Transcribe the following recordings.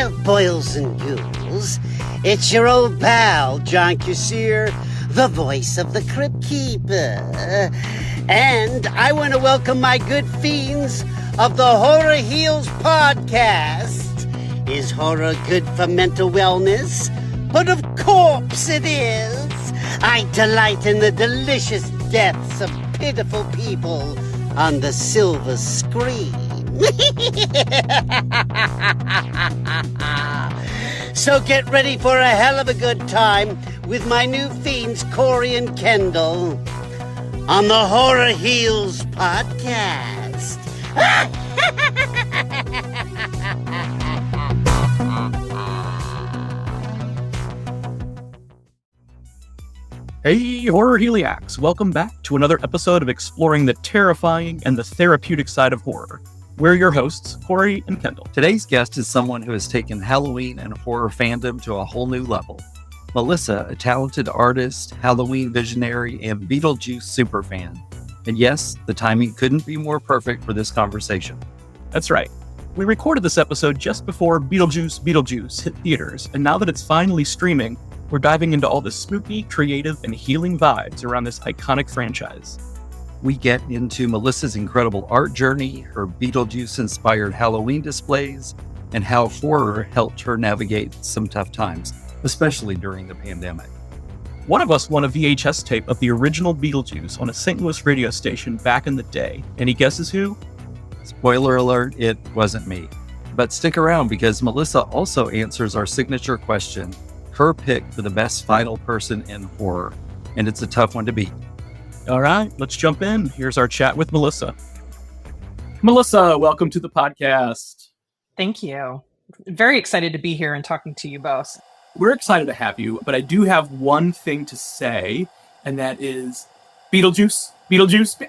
Well, boils and ghouls, it's your old pal, John Kassir, the voice of the Crypt Keeper. And I want to welcome my good fiends of the Horror Heals podcast. Is horror good for mental wellness? But of course it is. I delight in the delicious deaths of pitiful people on the silver screen. So get ready for a hell of a good time with my new fiends, Corey and Kendall, on the Horror Heals podcast. Hey, Horror Heliacs! Welcome back to another episode of exploring the terrifying and the therapeutic side of horror. We're your hosts, Corey and Kendall. Today's guest is someone who has taken Halloween and horror fandom to a whole new level. Melissa, a talented artist, Halloween visionary, and Beetlejuice superfan. And yes, the timing couldn't be more perfect for this conversation. That's right. We recorded this episode just before Beetlejuice hit theaters, and now that it's finally streaming, we're diving into all the spooky, creative, and healing vibes around this iconic franchise. We get into Melissa's incredible art journey, her Beetlejuice-inspired Halloween displays, and how horror helped her navigate some tough times, especially during the pandemic. One of us won a VHS tape of the original Beetlejuice on a St. Louis radio station back in the day. Any guesses who? Spoiler alert, it wasn't me. But stick around because Melissa also answers our signature question, her pick for the best final person in horror. And it's a tough one to beat. All right, let's jump in. Here's our chat with Melissa. Melissa, welcome to the podcast. Thank you. Very excited to be here and talking to you both. We're excited to have you, but I do have one thing to say, and that is Beetlejuice.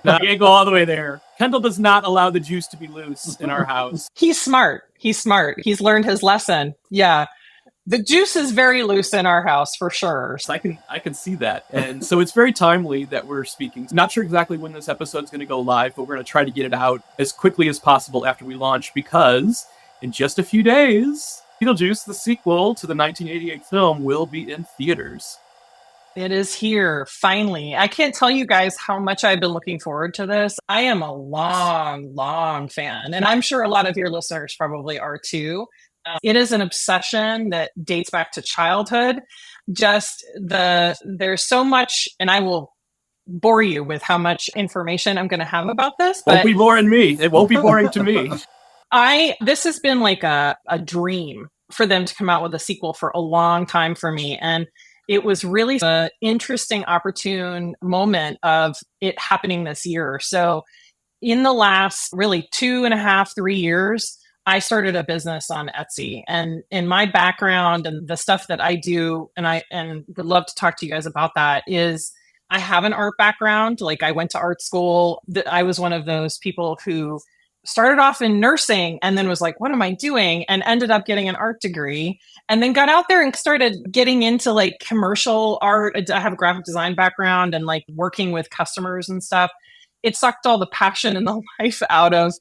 No, you can't go all the way there. Kendall does not allow the juice to be loose in our house. He's smart. He's learned his lesson. Yeah. The juice is very loose in our house for sure. I can see that. And so it's very timely that we're speaking. Not sure exactly when this episode's going to go live, but we're going to try to get it out as quickly as possible after we launch, because in just a few days, Beetlejuice, the sequel to the 1988 film, will be in theaters. It is here, finally. I can't tell you guys how much I've been looking forward to this. I am a long fan, and I'm sure a lot of your listeners probably are too. It is an obsession that dates back to childhood. There's so much, and I will bore you with how much information I'm going to have about this. But won't be boring me. It won't be boring to me. This has been like a dream for them to come out with a sequel for a long time for me. And it was really an interesting, opportune moment of it happening this year. So in the last really 2.5, 3 years, I started a business on Etsy, and in my background and the stuff that I do, and would love to talk to you guys about that, is I have an art background. Like, I went to art school. I was one of those people who started off in nursing and then was like, what am I doing? And ended up getting an art degree, and then got out there and started getting into like commercial art. I have a graphic design background and like working with customers and stuff. It sucked all the passion and the life out of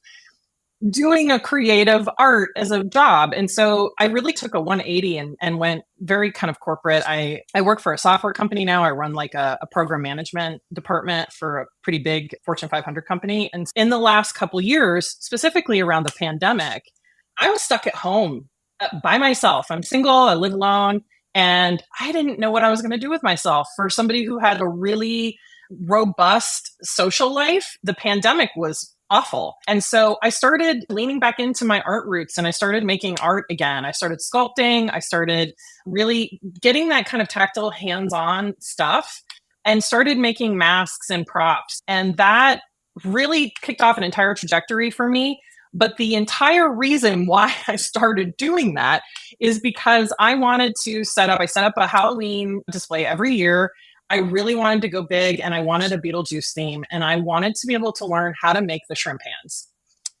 doing a creative art as a job. And so I really took a 180 and went very kind of corporate. I work for a software company now. I run like a program management department for a pretty big Fortune 500 company. And in the last couple of years, specifically around the pandemic, I was stuck at home by myself. I'm single, I live alone, and I didn't know what I was going to do with myself. For somebody who had a really robust social life, the pandemic was awful. And so I started leaning back into my art roots, and I started making art again. I started sculpting. I started really getting that kind of tactile, hands-on stuff, and started making masks and props. And that really kicked off an entire trajectory for me. But the entire reason why I started doing that is because I set up a Halloween display every year. I really wanted to go big, and I wanted a Beetlejuice theme, and I wanted to be able to learn how to make the shrimp hands.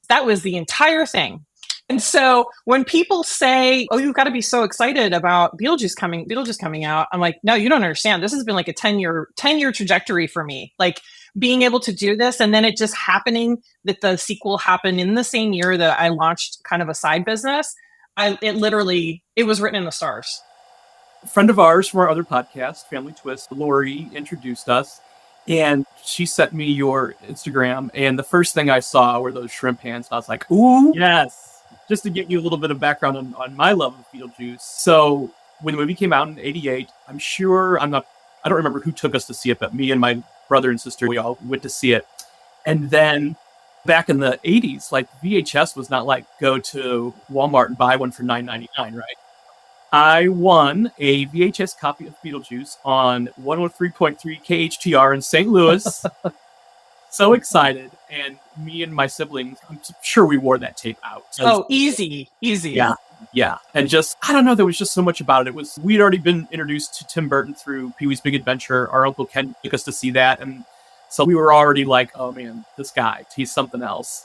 That was the entire thing. And so when people say, oh, you've got to be so excited about Beetlejuice coming out, I'm like, no, you don't understand. This has been like a 10-year trajectory for me. Like, being able to do this, and then it just happening that the sequel happened in the same year that I launched kind of a side business. It was written in the stars. A friend of ours from our other podcast, Family Twist, Lori, introduced us, and she sent me your Instagram, and the first thing I saw were those shrimp hands. I was like, ooh, yes. Just to give you a little bit of background on my love of Beetlejuice. So when the movie came out in 88, I don't remember who took us to see it, but me and my brother and sister, we all went to see it. And then back in the 80s, like VHS was not like go to Walmart and buy one for $9.99, right? I won a VHS copy of Beetlejuice on 103.3 KHTR in St. Louis. So excited. And me and my siblings, I'm sure we wore that tape out. Oh, easy. Yeah. And just, I don't know, there was just so much about it. We'd already been introduced to Tim Burton through Pee-wee's Big Adventure. Our Uncle Ken took us to see that. And so we were already like, oh man, this guy, he's something else.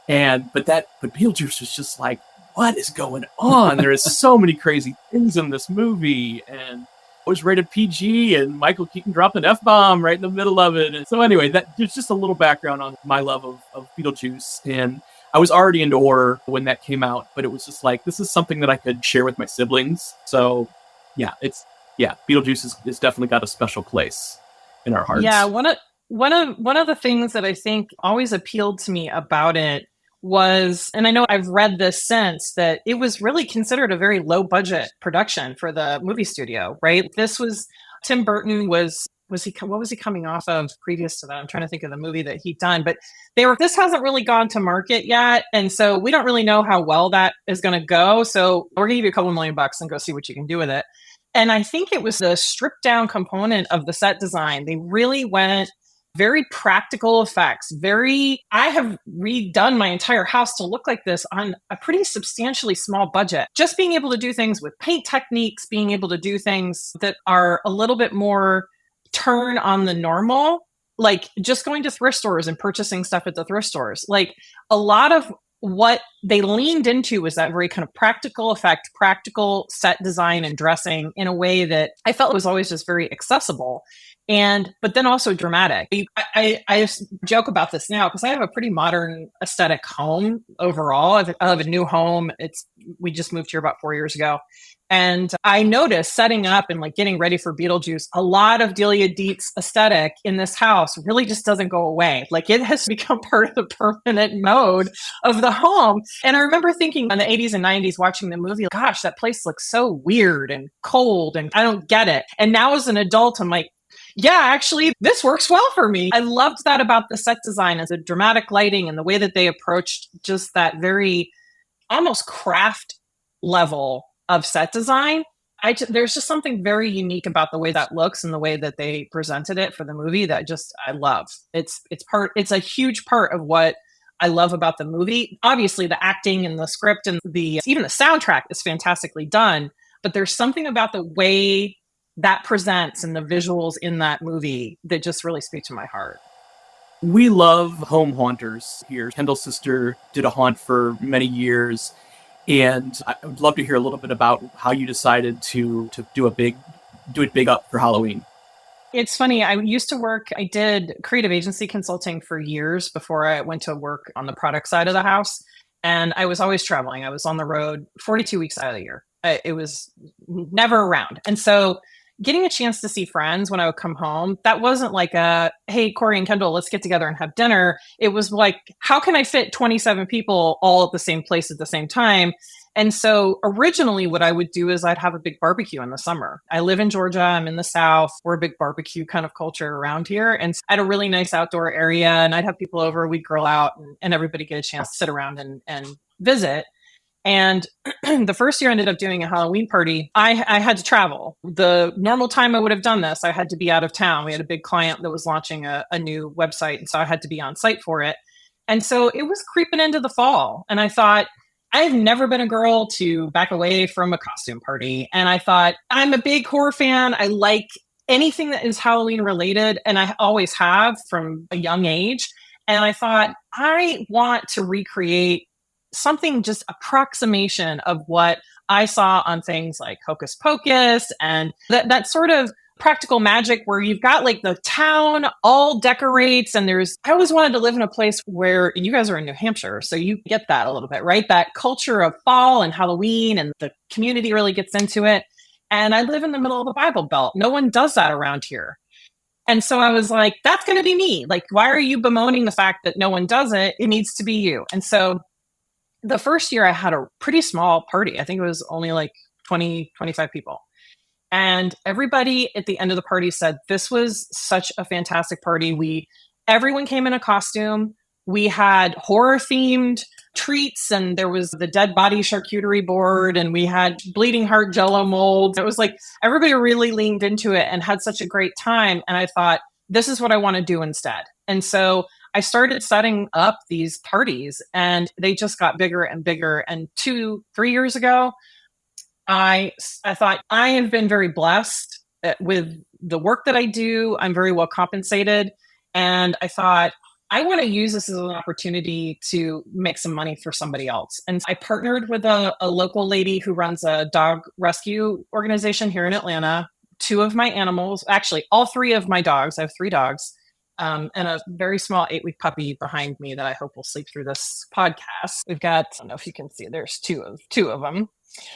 But Beetlejuice was just like, what is going on? There is so many crazy things in this movie. And it was rated PG, and Michael Keaton dropped an F-bomb right in the middle of it. And so anyway, there's just a little background on my love of Beetlejuice. And I was already into horror when that came out, but it was just like, this is something that I could share with my siblings. So Beetlejuice is definitely got a special place in our hearts. Yeah, one of the things that I think always appealed to me about it was, and I know I've read this since, that it was really considered a very low budget production for the movie studio, right? This was, Tim Burton what was he coming off of previous to that? I'm trying to think of the movie that he'd done, but this hasn't really gone to market yet. And so we don't really know how well that is going to go. So we're going to give you a couple $1 million and go see what you can do with it. And I think it was the stripped down component of the set design. They really went very practical effects. I have redone my entire house to look like this on a pretty substantially small budget. Just being able to do things with paint techniques, being able to do things that are a little bit more turn on the normal, like just going to thrift stores and purchasing stuff at the thrift stores. Like a lot of what they leaned into was that very kind of practical effect, practical set design and dressing in a way that I felt was always just very accessible. But then also dramatic. I joke about this now because I have a pretty modern aesthetic home overall. I have a new home. We just moved here about 4 years ago. And I noticed setting up and like getting ready for Beetlejuice, a lot of Delia Dietz aesthetic in this house really just doesn't go away. Like it has become part of the permanent mode of the home. And I remember thinking in the 80s and 90s watching the movie, gosh, that place looks so weird and cold and I don't get it. And now as an adult, I'm like, yeah, actually, this works well for me. I loved that about the set design as a dramatic lighting and the way that they approached just that very almost craft level of set design. There's just something very unique about the way that looks and the way that they presented it for the movie that I love. It's a huge part of what I love about the movie. Obviously, the acting and the script and even the soundtrack is fantastically done, but there's something about the way that presents and the visuals in that movie that just really speak to my heart. We love home haunters here. Kendall's sister did a haunt for many years, and I would love to hear a little bit about how you decided to do it big up for Halloween. It's funny. I did creative agency consulting for years before I went to work on the product side of the house. And I was always traveling. I was on the road 42 weeks out of the year. It was never around. And so getting a chance to see friends when I would come home, that wasn't like hey, Corey and Kendall, let's get together and have dinner. It was like, how can I fit 27 people all at the same place at the same time? And so originally what I would do is I'd have a big barbecue in the summer. I live in Georgia. I'm in the South. We're a big barbecue kind of culture around here. And I had a really nice outdoor area and I'd have people over. We'd grill out and everybody get a chance to sit around and visit. And the first year I ended up doing a Halloween party. I had to travel. The normal time I would have done this, I had to be out of town. We had a big client that was launching a new website. And so I had to be on site for it. And so it was creeping into the fall. And I thought, I've never been a girl to back away from a costume party. And I thought, I'm a big horror fan. I like anything that is Halloween related. And I always have from a young age. And I thought, I want to recreate something, just approximation of what I saw on things like Hocus Pocus and that sort of practical magic where you've got like the town all decorates and I always wanted to live in a place where, and you guys are in New Hampshire, so you get that a little bit, right? That culture of fall and Halloween and the community really gets into it. And I live in the middle of the Bible Belt. No one does that around here. And so I was like, that's going to be me. Like, why are you bemoaning the fact that no one does it? It needs to be you. And so the first year I had a pretty small party. I think it was only like 20, 25 people. And everybody at the end of the party said, this was such a fantastic party. Everyone came in a costume. We had horror themed treats, and there was the dead body charcuterie board, and we had bleeding heart jello molds. It was like everybody really leaned into it and had such a great time. And I thought, this is what I want to do instead. And so I started setting up these parties, and they just got bigger and bigger. And 2-3 years ago, I thought, I have been very blessed with the work that I do. I'm very well compensated. And I thought, I want to use this as an opportunity to make some money for somebody else. And I partnered with a local lady who runs a dog rescue organization here in Atlanta. 2 of my animals, actually all 3 of my dogs, I have 3 dogs, and a very small 8-week puppy behind me that I hope will sleep through this podcast. We've got, I don't know if you can see, there's two of them.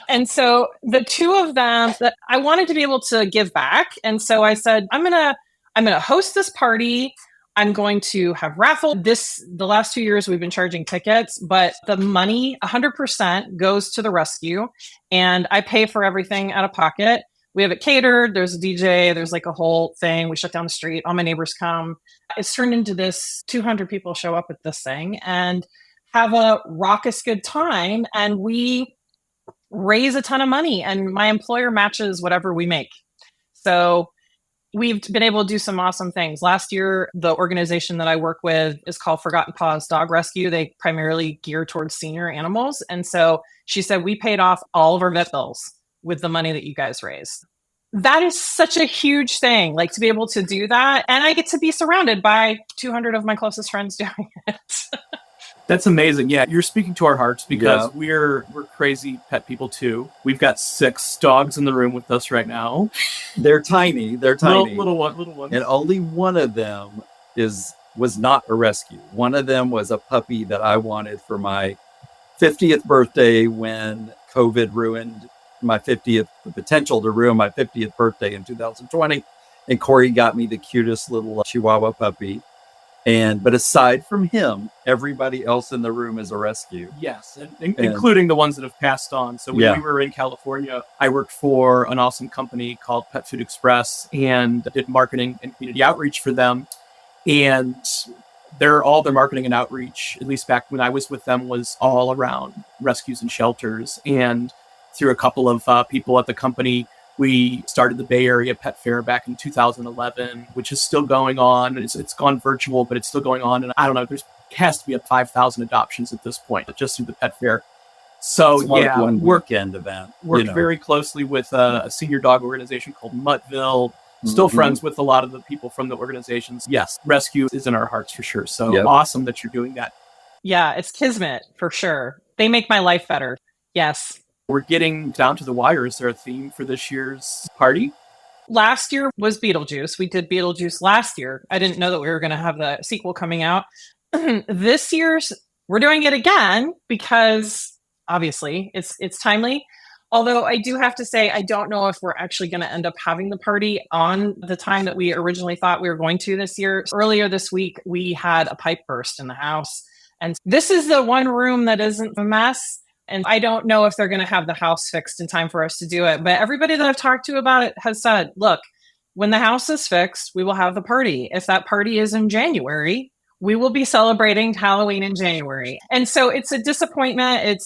And so the 2 of them, that I wanted to be able to give back. And so I said, I'm going to host this party. I'm going to have raffle. The last 2 years we've been charging tickets, but the money 100% goes to the rescue, and I pay for everything out of pocket. We have it catered. There's a DJ. There's like a whole thing. We shut down the street. All my neighbors come. It's turned into this 200 people show up at this thing and have a raucous good time. And we raise a ton of money, and my employer matches whatever we make. So we've been able to do some awesome things. Last year, the organization that I work with is called Forgotten Paws Dog Rescue. They primarily gear towards senior animals. And so she said, we paid off all of our vet bills with the money that you guys raised. That is such a huge thing, like to be able to do that. And I get to be surrounded by 200 of my closest friends doing it. That's amazing. Yeah, you're speaking to our hearts because we're crazy pet people too. We've got 6 dogs in the room with us right now. They're tiny. They're tiny. Little ones. And only one of them was not a rescue. One of them was a puppy that I wanted for my 50th birthday when COVID ruined my 50th, the potential to ruin my 50th birthday in 2020. And Corey got me the cutest little Chihuahua puppy. But aside from him, everybody else in the room is a rescue. Yes, including the ones that have passed on. So when we were in California, I worked for an awesome company called Pet Food Express and did marketing and community outreach for them. And all their marketing and outreach, at least back when I was with them, was all around rescues and shelters. And through a couple of people at the company, we started the Bay Area Pet Fair back in 2011, which is still going on. It's gone virtual, but it's still going on. And I don't know, has to be 5,000 adoptions at this point, just through the Pet Fair. So one weekend event. Worked very closely with a senior dog organization called Muttville. Still friends with a lot of the people from the organizations. Yes, rescue is in our hearts for sure. So awesome that you're doing that. Yeah, it's kismet for sure. They make my life better. Yes. We're getting down to the wire. Is there a theme for this year's party? Last year was Beetlejuice. We did Beetlejuice last year. I didn't know that we were going to have the sequel coming out. This year's, we're doing it again because obviously it's timely. Although I do have to say, I don't know if we're actually going to end up having the party on the time that we originally thought we were going to this year. Earlier this week, we had a pipe burst in the house. And this is the one room that isn't a mess. And I don't know if they're going to have the house fixed in time for us to do it. But everybody that I've talked to about it has said, look, when the house is fixed, we will have the party. If that party is in January, we will be celebrating Halloween in January. And so it's a disappointment.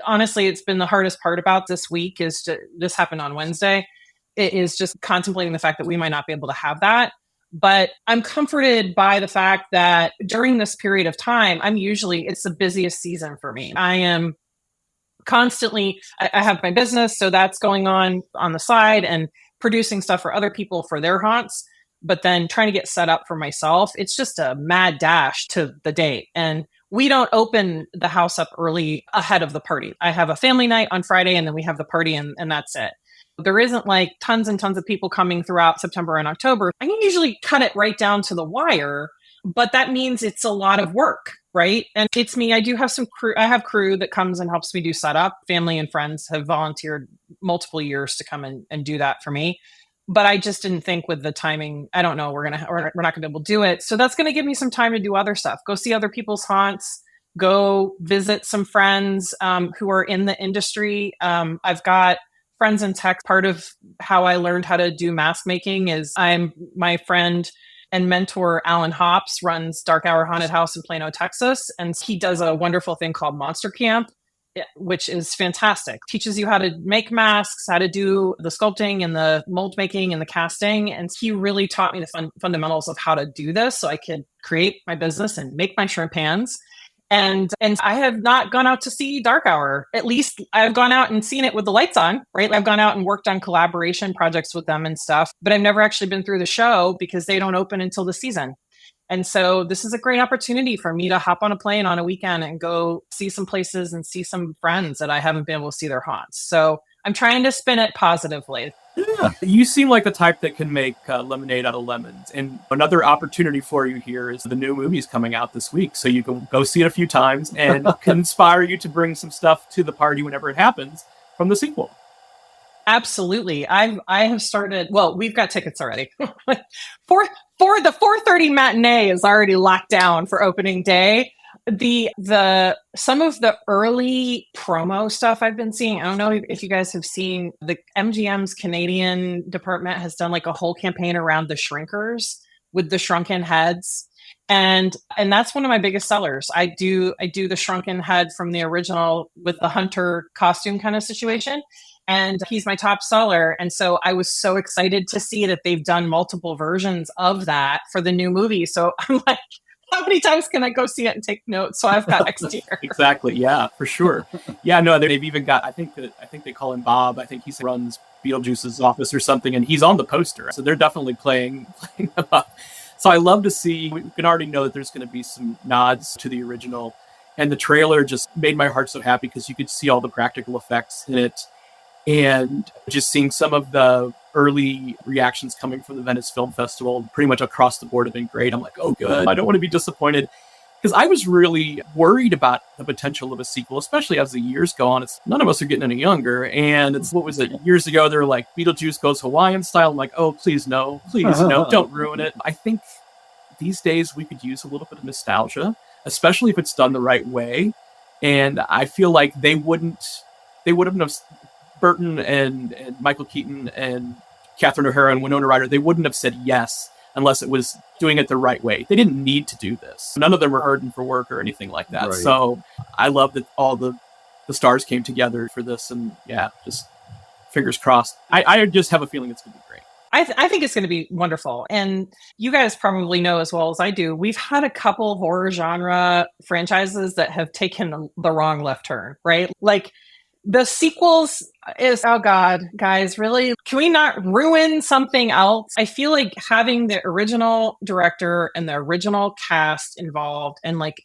Honestly, it's been the hardest part about this week this happened on Wednesday. It is just contemplating the fact that we might not be able to have that. But I'm comforted by the fact that during this period of time, it's the busiest season for me. I am constantly, I have my business, so that's going on the side and producing stuff for other people for their haunts. But then trying to get set up for myself, it's just a mad dash to the date. And we don't open the house up early ahead of the party. I have a family night on Friday and then we have the party and that's it. there isn't like tons and tons of people coming throughout September and October. I can usually cut it right down to the wire, but that means it's a lot of work, right? And it's me. I do have some crew. I have crew that comes and helps me do setup. Family and friends have volunteered multiple years to come and do that for me. But I just didn't think with the timing, I don't know, we're not going to be able to do it. So that's going to give me some time to do other stuff. Go see other people's haunts, go visit some friends who are in the industry. I've got friends in tech. Part of how I learned how to do mask making is my friend and mentor Alan Hops runs Dark Hour Haunted House in Plano, Texas. And he does a wonderful thing called Monster Camp, which is fantastic. Teaches you how to make masks, how to do the sculpting and the mold making and the casting. And he really taught me the fundamentals of how to do this so I could create my business and make my shrimp pans. And I have not gone out to see Dark Hour. At least I've gone out and seen it with the lights on, right? I've gone out and worked on collaboration projects with them and stuff, but I've never actually been through the show because they don't open until the season. And so this is a great opportunity for me to hop on a plane on a weekend and go see some places and see some friends that I haven't been able to see their haunts. So I'm trying to spin it positively. Yeah. You seem like the type that can make lemonade out of lemons. And another opportunity for you here is the new movie's coming out this week. So you can go see it a few times and can inspire you to bring some stuff to the party whenever it happens from the sequel. Absolutely. I have started, well, we've got tickets already. for the 4:30 matinee is already locked down for opening day. Some of the early promo stuff I've been seeing, I don't know if you guys have seen, the MGM's Canadian department has done like a whole campaign around the shrinkers with the shrunken heads. And that's one of my biggest sellers. I do the shrunken head from the original with the hunter costume kind of situation. And he's my top seller. And so I was so excited to see that they've done multiple versions of that for the new movie. So I'm like, how many times can I go see it and take notes? So I've got next year. Exactly. Yeah, for sure. Yeah, no, they've even got, I think they call him Bob. I think he runs Beetlejuice's office or something, and he's on the poster. So they're definitely playing them up. So I love to see, we can already know that there's going to be some nods to the original. And the trailer just made my heart so happy because you could see all the practical effects in it. And just seeing some of the early reactions coming from the Venice Film Festival pretty much across the board have been great. I'm like, oh, good. I don't want to be disappointed. Because I was really worried about the potential of a sequel, especially as the years go on. None of us are getting any younger. And what was it? Years ago, they were like, Beetlejuice goes Hawaiian style. I'm like, oh, please no, don't ruin it. I think these days we could use a little bit of nostalgia, especially if it's done the right way. And I feel like they wouldn't have, Burton and Michael Keaton and Catherine O'Hara and Winona Ryder, they wouldn't have said yes unless it was doing it the right way. They didn't need to do this. None of them were hurting for work or anything like that. Right. So I love that all the stars came together for this. And yeah, just fingers crossed. I just have a feeling it's going to be great. I think it's going to be wonderful. And you guys probably know as well as I do, we've had a couple horror genre franchises that have taken the wrong left turn, right? Like, the sequels is, oh God, guys, really? Can we not ruin something else? I feel like having the original director and the original cast involved and like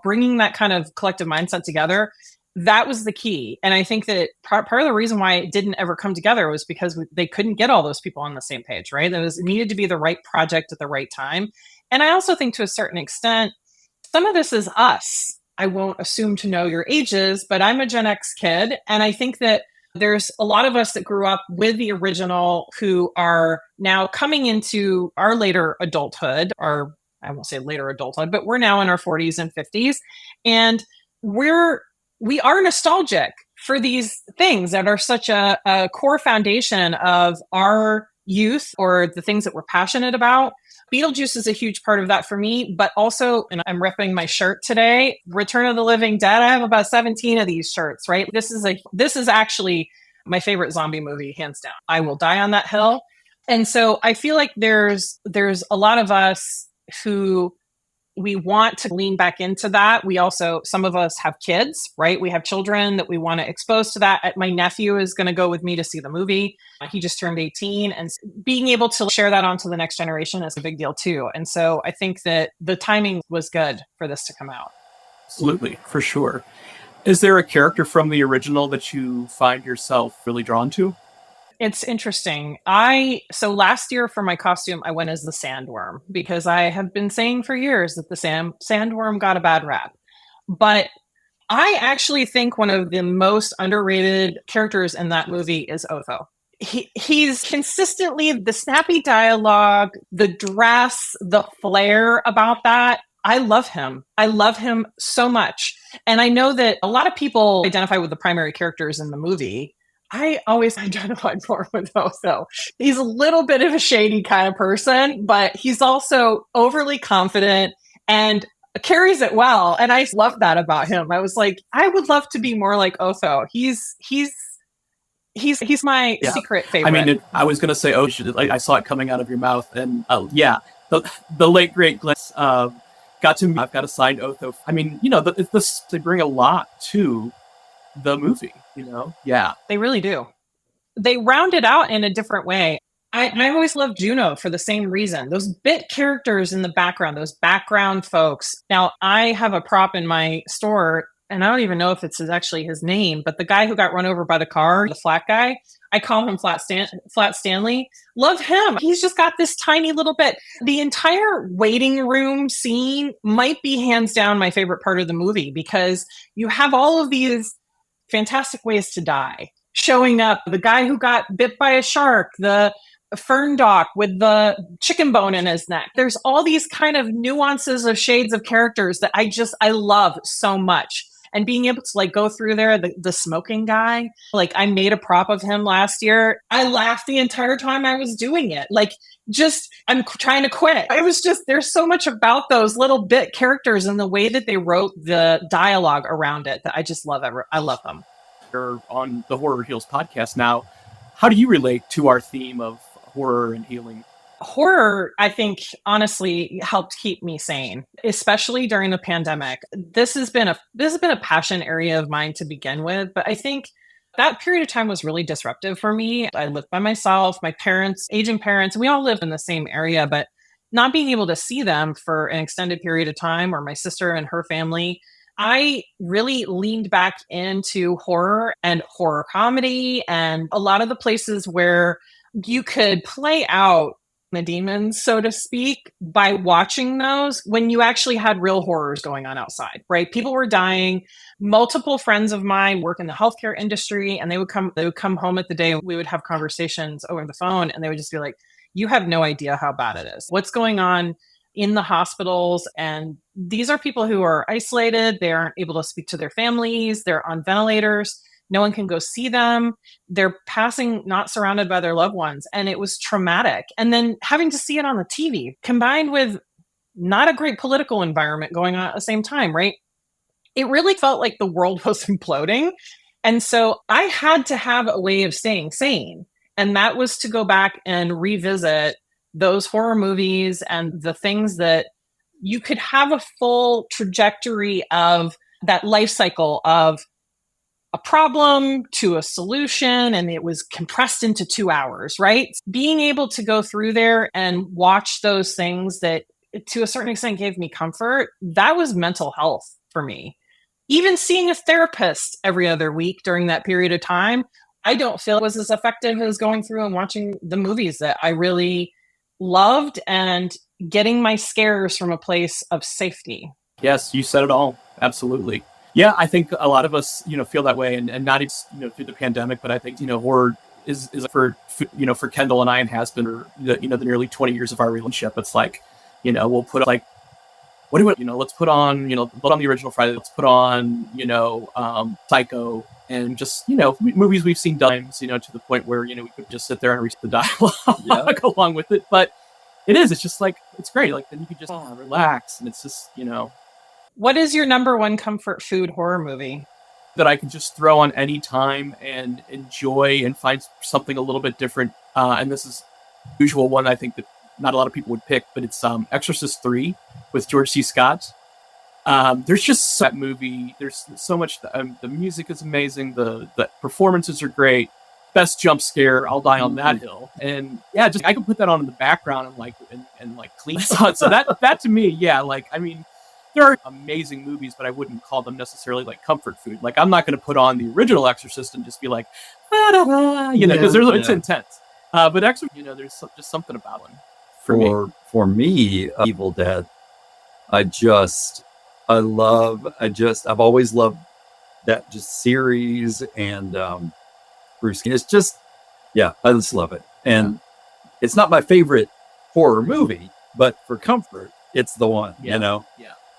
bringing that kind of collective mindset together, that was the key. And I think that part of the reason why it didn't ever come together was because they couldn't get all those people on the same page, right? It needed to be the right project at the right time. And I also think to a certain extent, some of this is us. I won't assume to know your ages, but I'm a Gen X kid. And I think that there's a lot of us that grew up with the original who are now coming into our later adulthood, or I won't say later adulthood, but we're now in our 40s and 50s. And we are nostalgic for these things that are such a core foundation of our youth or the things that we're passionate about. Beetlejuice is a huge part of that for me, but also, and I'm repping my shirt today, Return of the Living Dead. I have about 17 of these shirts, right? This is actually my favorite zombie movie, hands down. I will die on that hill. And so I feel like there's a lot of us who we want to lean back into that. We also, some of us have kids, right? We have children that we want to expose to that. My nephew is going to go with me to see the movie. He just turned 18, and being able to share that on to the next generation is a big deal too. And so I think that the timing was good for this to come out. Absolutely, for sure. Is there a character from the original that you find yourself really drawn to? It's interesting. So last year for my costume, I went as the sandworm because I have been saying for years that the sandworm got a bad rap. But I actually think one of the most underrated characters in that movie is Otho. He's consistently the snappy dialogue, the dress, the flair about that. I love him. I love him so much. And I know that a lot of people identify with the primary characters in the movie. I always identified more with Otho. He's a little bit of a shady kind of person, but he's also overly confident and carries it well. And I love that about him. I was like, I would love to be more like Otho. He's my secret favorite. I mean, I was going to say, I saw it coming out of your mouth. And the late, great Glenn I've got a signed Otho. I mean, they bring a lot to the movie, Yeah. They really do. They round it out in a different way. I always loved Juno for the same reason. Those bit characters in the background, those background folks. Now, I have a prop in my store, and I don't even know if it's actually his name, but the guy who got run over by the car, the flat guy, I call him Flat Stanley. Love him. He's just got this tiny little bit. The entire waiting room scene might be hands down my favorite part of the movie because you have all of these fantastic ways to die showing up. The guy who got bit by a shark, the fern dock with the chicken bone in his neck. There's all these kind of nuances of shades of characters that I love so much. And being able to go through there, the smoking guy, I made a prop of him last year. I laughed the entire time I was doing it. I'm trying to quit. It was just, there's so much about those little bit characters and the way that they wrote the dialogue around it that I just love. I love them. You're on the Horror Heals podcast now. How do you relate to our theme of horror and healing? Horror, I think, honestly helped keep me sane, especially during the pandemic. This has been a passion area of mine to begin with, but I think that period of time was really disruptive for me. I lived by myself, my parents, aging parents, and we all lived in the same area, but not being able to see them for an extended period of time, or my sister and her family, I really leaned back into horror and horror comedy and a lot of the places where you could play out the demons, so to speak, by watching those when you actually had real horrors going on outside, right? People were dying. Multiple friends of mine work in the healthcare industry, and they would come home at the day. We would have conversations over the phone, and they would just be like, you have no idea how bad it is. What's going on in the hospitals? And these are people who are isolated. They aren't able to speak to their families. They're on ventilators. No one can go see them. They're passing, not surrounded by their loved ones. And it was traumatic. And then having to see it on the TV combined with not a great political environment going on at the same time, right? It really felt like the world was imploding. And so I had to have a way of staying sane. And that was to go back and revisit those horror movies and the things that you could have a full trajectory of that life cycle of a problem to a solution, and it was compressed into 2 hours, right? Being able to go through there and watch those things that to a certain extent gave me comfort, that was mental health for me. Even seeing a therapist every other week during that period of time, I don't feel it was as effective as going through and watching the movies that I really loved and getting my scares from a place of safety. Yes, you said it all. Absolutely. Yeah, I think a lot of us, feel that way, and not even, through the pandemic, but I think, horror is for Kendall and I, and has been for the nearly 20 years of our relationship. It's like, we'll put let's put on the original Friday, let's put on, Psycho, and just, movies we've seen times, to the point where, we could just sit there and read the dialogue along with it. But it's just like, it's great. Like, then you could just relax, and it's just, What is your number one comfort food horror movie? That I can just throw on any time and enjoy and find something a little bit different. And this is the usual one I think that not a lot of people would pick, but it's Exorcist 3 with George C. Scott. There's just that movie. There's so much. The music is amazing. The performances are great. Best jump scare. I'll die on that hill. And yeah, just I can put that on in the background and clean on. So that to me, there are amazing movies, but I wouldn't call them necessarily like comfort food. Like, I'm not going to put on the original Exorcist and just be like, because it's intense. But actually, there's just something about one For me, Evil Dead, I've always loved that just series, and Bruce, it's just, I just love it. And it's not my favorite horror movie, but for comfort, it's the one, Yeah.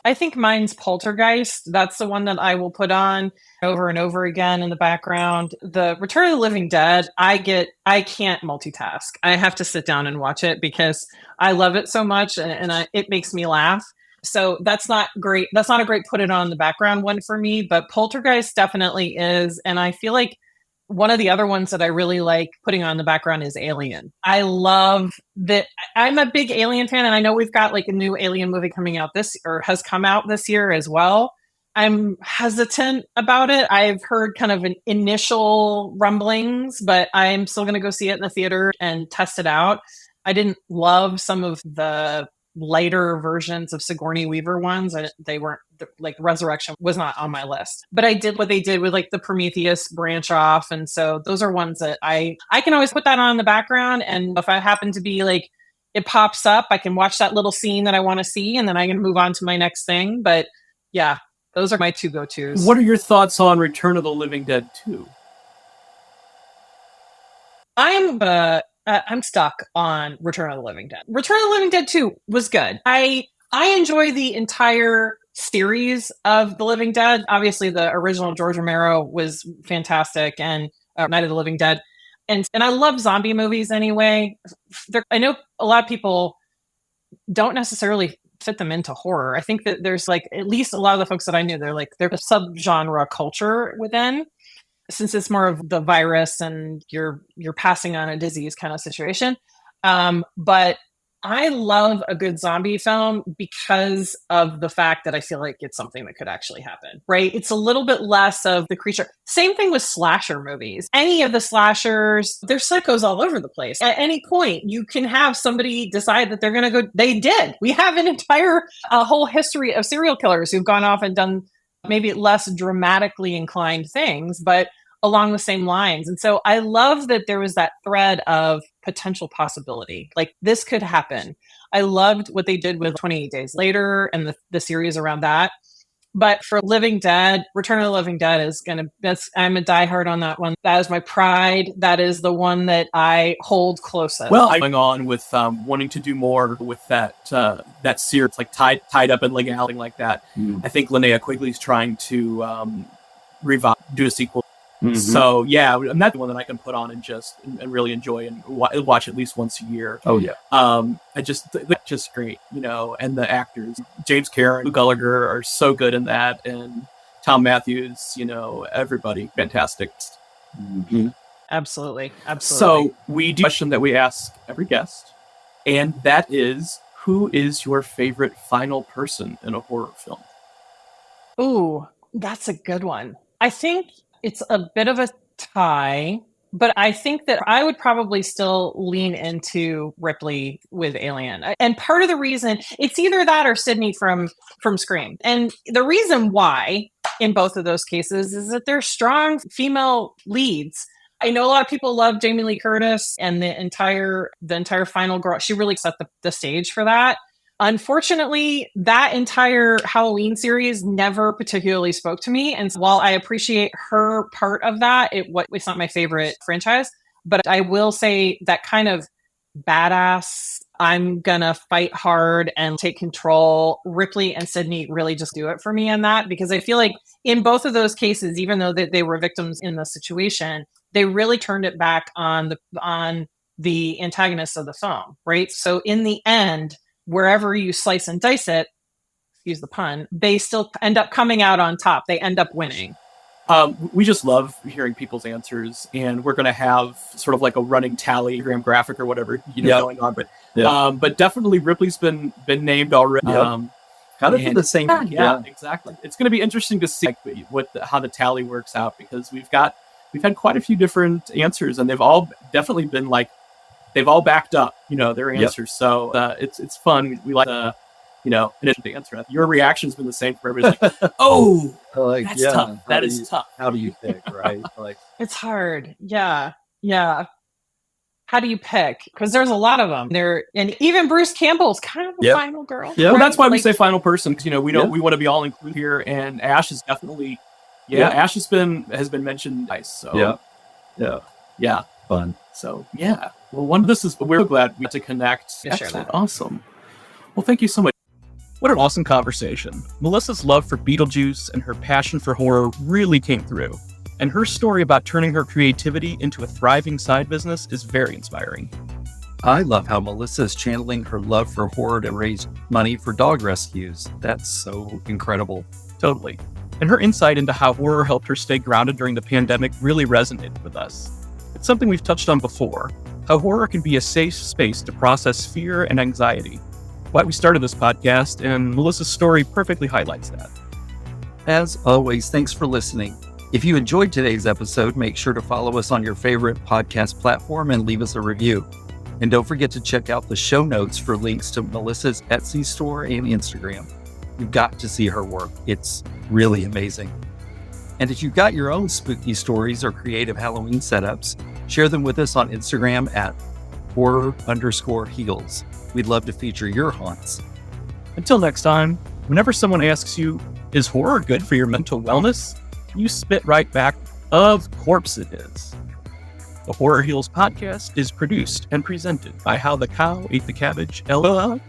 I think mine's Poltergeist. That's the one that I will put on over and over again in the background. The Return of the Living Dead, I can't multitask. I have to sit down and watch it because I love it so much, and it makes me laugh. So that's not great. That's not a great put it on the background one for me, but Poltergeist definitely is. And I feel like one of the other ones that I really like putting on the background is Alien. I love that. I'm a big Alien fan, and I know we've got like a new Alien movie coming out has come out this year as well. I'm hesitant about it. I've heard kind of an initial rumblings, but I'm still going to go see it in the theater and test it out. I didn't love some of the lighter versions of Sigourney Weaver ones. They weren't like Resurrection was not on my list, but I did what they did with like the Prometheus branch off. And so those are ones that I can always put that on in the background. And if I happen to be like, it pops up, I can watch that little scene that I want to see, and then I can move on to my next thing. But yeah, those are my two go-tos. What are your thoughts on Return of the Living Dead 2? I'm stuck on Return of the Living Dead. Return of the Living Dead 2 was good. I enjoy the entire series of The Living Dead. Obviously, the original George Romero was fantastic, and Night of the Living Dead. And I love zombie movies anyway. I know a lot of people don't necessarily fit them into horror. I think that there's like, at least a lot of the folks that I knew, they're a subgenre culture within, since it's more of the virus and you're passing on a disease kind of situation. But I love a good zombie film because of the fact that I feel like it's something that could actually happen, right? It's a little bit less of the creature. Same thing with slasher movies. Any of the slashers, there's psychos all over the place. At any point, you can have somebody decide that they're going to go. They did. We have an entire whole history of serial killers who've gone off and done maybe less dramatically inclined things, but along the same lines. And so I love that there was that thread of potential possibility. Like, this could happen. I loved what they did with 28 Days Later and the series around that. But for Living Dead, Return of the Living Dead I'm a diehard on that one. That is my pride. That is the one that I hold closest. Well, I'm going on with wanting to do more with that series, like tied up in legality like that. I think Linnea Quigley's trying to do a sequel. Mm-hmm. So yeah, and that's the one that I can put on and really enjoy and watch at least once a year. Oh yeah. Just great, and the actors, James Caan, Lou Gallagher are so good in that, and Tom Matthews, everybody fantastic. Mm-hmm. Absolutely. So we do a question that we ask every guest, and that is, who is your favorite final person in a horror film? Ooh, that's a good one. I think it's a bit of a tie, but I think that I would probably still lean into Ripley with Alien. And part of the reason, it's either that or Sidney from Scream. And the reason why in both of those cases is that they're strong female leads. I know a lot of people love Jamie Lee Curtis and the entire final girl. She really set the stage for that. Unfortunately, that entire Halloween series never particularly spoke to me. And while I appreciate her part of that, it's not my favorite franchise. But I will say that kind of badass, I'm gonna fight hard and take control. Ripley and Sidney really just do it for me in that, because I feel like in both of those cases, even though they were victims in the situation, they really turned it back on the antagonists of the film, right? So in the end, wherever you slice and dice it, excuse the pun, they still end up coming out on top. They end up winning. We just love hearing people's answers, and we're going to have sort of like a running tally graphic or whatever going on. But definitely Ripley's been named already. Kind of for the same. Yeah, exactly. It's going to be interesting to see how the tally works out, because we've had quite a few different answers, and they've all definitely been they've all backed up, their answers. So it's fun. We like an interesting answer. Your reaction's been the same for everybody. Like, oh, like, that's tough. That is tough. How do you pick, right? Like, it's hard. Yeah. How do you pick? Because there's a lot of them. And even Bruce Campbell's kind of a final girl. Yeah, well, that's why we say final person, because we want to be all included here. And Ash is definitely, Ash has been mentioned twice. So yeah, fun. So yeah, well, we're glad we got to connect. Excellent, awesome. Well, thank you so much. What an awesome conversation. Melissa's love for Beetlejuice and her passion for horror really came through. And her story about turning her creativity into a thriving side business is very inspiring. I love how Melissa is channeling her love for horror to raise money for dog rescues. That's so incredible. Totally. And her insight into how horror helped her stay grounded during the pandemic really resonated with us. It's something we've touched on before, how horror can be a safe space to process fear and anxiety. Why we started this podcast, and Melissa's story perfectly highlights that. As always, thanks for listening. If you enjoyed today's episode, make sure to follow us on your favorite podcast platform and leave us a review. And don't forget to check out the show notes for links to Melissa's Etsy store and Instagram. You've got to see her work. It's really amazing. And if you've got your own spooky stories or creative Halloween setups, share them with us on Instagram at horror_heels. We'd love to feature your haunts. Until next time, whenever someone asks you, is horror good for your mental wellness? You spit right back, of course it is. The Horror Heels podcast is produced and presented by How the Cow Ate the Cabbage, LLC.